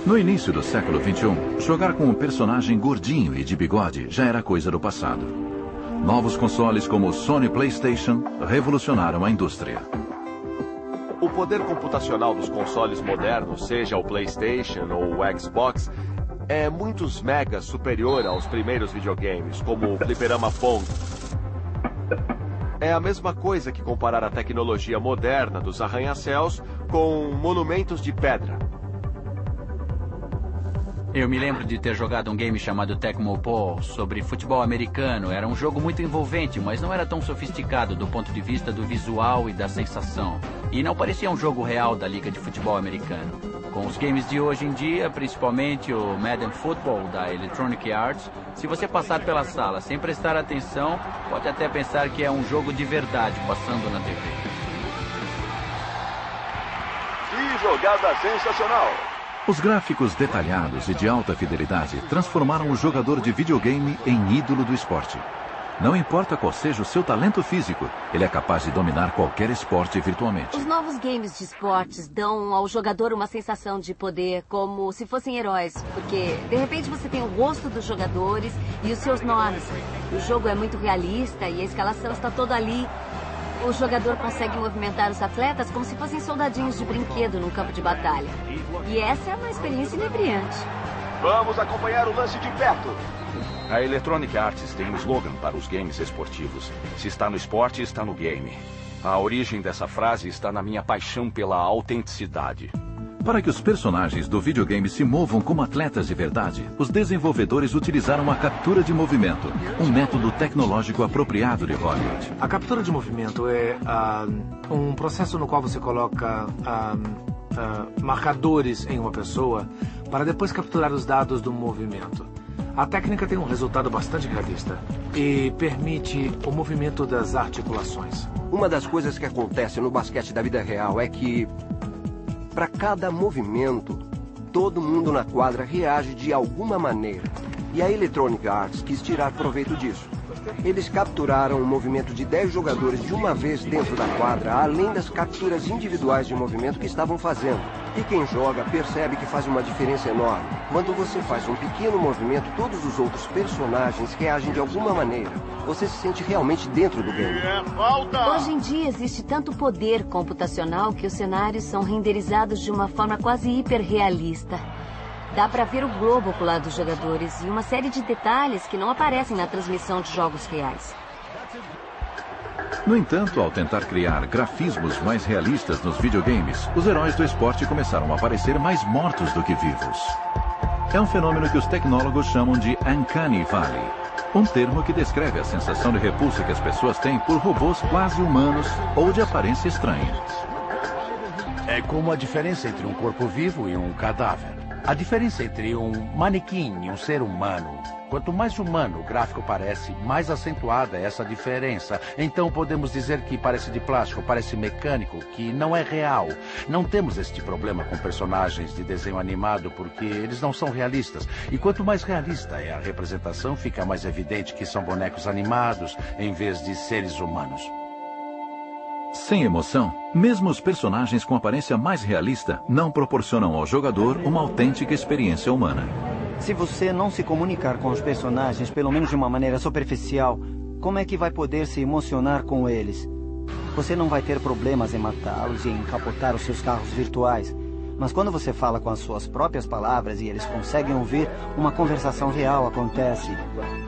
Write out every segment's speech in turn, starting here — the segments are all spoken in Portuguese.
No início do século XXI, jogar com um personagem gordinho e de bigode já era coisa do passado. Novos consoles como o Sony PlayStation revolucionaram a indústria. O poder computacional dos consoles modernos, seja o PlayStation ou o Xbox, é muitos megas superior aos primeiros videogames, como o Fliperama Pong. É a mesma coisa que comparar a tecnologia moderna dos arranha-céus com monumentos de pedra. Eu me lembro de ter jogado um game chamado Tecmo Bowl sobre futebol americano. Era um jogo muito envolvente, mas não era tão sofisticado do ponto de vista do visual e da sensação. E não parecia um jogo real da Liga de Futebol Americano. Com os games de hoje em dia, principalmente o Madden Football da Electronic Arts, se você passar pela sala sem prestar atenção, pode até pensar que é um jogo de verdade passando na TV. Que jogada sensacional! Os gráficos detalhados e de alta fidelidade transformaram o jogador de videogame em ídolo do esporte. Não importa qual seja o seu talento físico, ele é capaz de dominar qualquer esporte virtualmente. Os novos games de esportes dão ao jogador uma sensação de poder, como se fossem heróis, porque de repente você tem o rosto dos jogadores e os seus nomes. O jogo é muito realista e a escalação está toda ali. O jogador consegue movimentar os atletas como se fossem soldadinhos de brinquedo num campo de batalha. E essa é uma experiência inebriante. Vamos acompanhar o lance de perto. A Electronic Arts tem um slogan para os games esportivos. Se está no esporte, está no game. A origem dessa frase está na minha paixão pela autenticidade. Para que os personagens do videogame se movam como atletas de verdade, os desenvolvedores utilizaram a captura de movimento, um método tecnológico apropriado de Hollywood. A captura de movimento é um processo no qual você coloca marcadores em uma pessoa para depois capturar os dados do movimento. A técnica tem um resultado bastante realista e permite o movimento das articulações. Uma das coisas que acontece no basquete da vida real é que, para cada movimento, todo mundo na quadra reage de alguma maneira. E a Electronic Arts quis tirar proveito disso. Eles capturaram o movimento de 10 jogadores de uma vez dentro da quadra, além das capturas individuais de movimento que estavam fazendo. E quem joga percebe que faz uma diferença enorme. Quando você faz um pequeno movimento, todos os outros personagens reagem de alguma maneira. Você se sente realmente dentro do game. Hoje em dia existe tanto poder computacional que os cenários são renderizados de uma forma quase hiperrealista. Dá para ver o globo ocular dos jogadores e uma série de detalhes que não aparecem na transmissão de jogos reais. No entanto, ao tentar criar grafismos mais realistas nos videogames, os heróis do esporte começaram a parecer mais mortos do que vivos. É um fenômeno que os tecnólogos chamam de Uncanny Valley, um termo que descreve a sensação de repulsa que as pessoas têm por robôs quase humanos ou de aparência estranha. É como a diferença entre um corpo vivo e um cadáver. A diferença entre um manequim e um ser humano. Quanto mais humano o gráfico parece, mais acentuada é essa diferença. Então podemos dizer que parece de plástico, parece mecânico, que não é real. Não temos este problema com personagens de desenho animado porque eles não são realistas. E quanto mais realista é a representação, fica mais evidente que são bonecos animados em vez de seres humanos. Sem emoção, mesmo os personagens com aparência mais realista não proporcionam ao jogador uma autêntica experiência humana. Se você não se comunicar com os personagens, pelo menos de uma maneira superficial, como é que vai poder se emocionar com eles? Você não vai ter problemas em matá-los e em capotar os seus carros virtuais. Mas quando você fala com as suas próprias palavras e eles conseguem ouvir, uma conversação real acontece.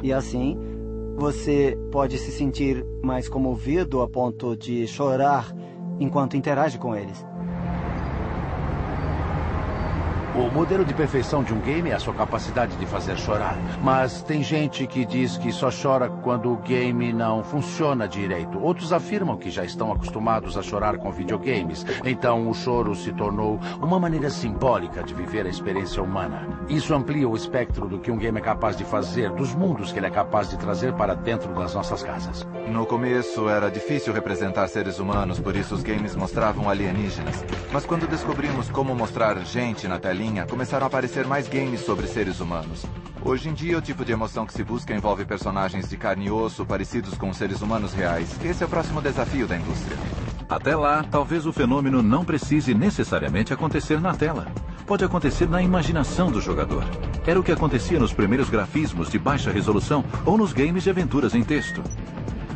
E assim, você pode se sentir mais comovido a ponto de chorar enquanto interage com eles. O modelo de perfeição de um game é a sua capacidade de fazer chorar. Mas tem gente que diz que só chora quando o game não funciona direito. Outros afirmam que já estão acostumados a chorar com videogames. Então o choro se tornou uma maneira simbólica de viver a experiência humana. Isso amplia o espectro do que um game é capaz de fazer, dos mundos que ele é capaz de trazer para dentro das nossas casas. No começo era difícil representar seres humanos, por isso os games mostravam alienígenas. Mas quando descobrimos como mostrar gente na telinha, começaram a aparecer mais games sobre seres humanos. Hoje em dia, o tipo de emoção que se busca envolve personagens de carne e osso parecidos com seres humanos reais. Esse é o próximo desafio da indústria. Até lá, talvez o fenômeno não precise necessariamente acontecer na tela. pode acontecer na imaginação do jogador. Era o que acontecia nos primeiros grafismos de baixa resolução ou nos games de aventuras em texto.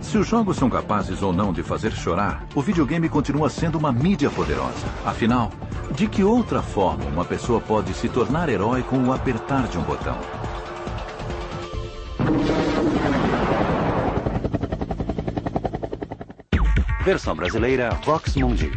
Se os jogos são capazes ou não de fazer chorar, o videogame continua sendo uma mídia poderosa. Afinal, de que outra forma uma pessoa pode se tornar herói com o apertar de um botão? Versão brasileira Vox Mundi.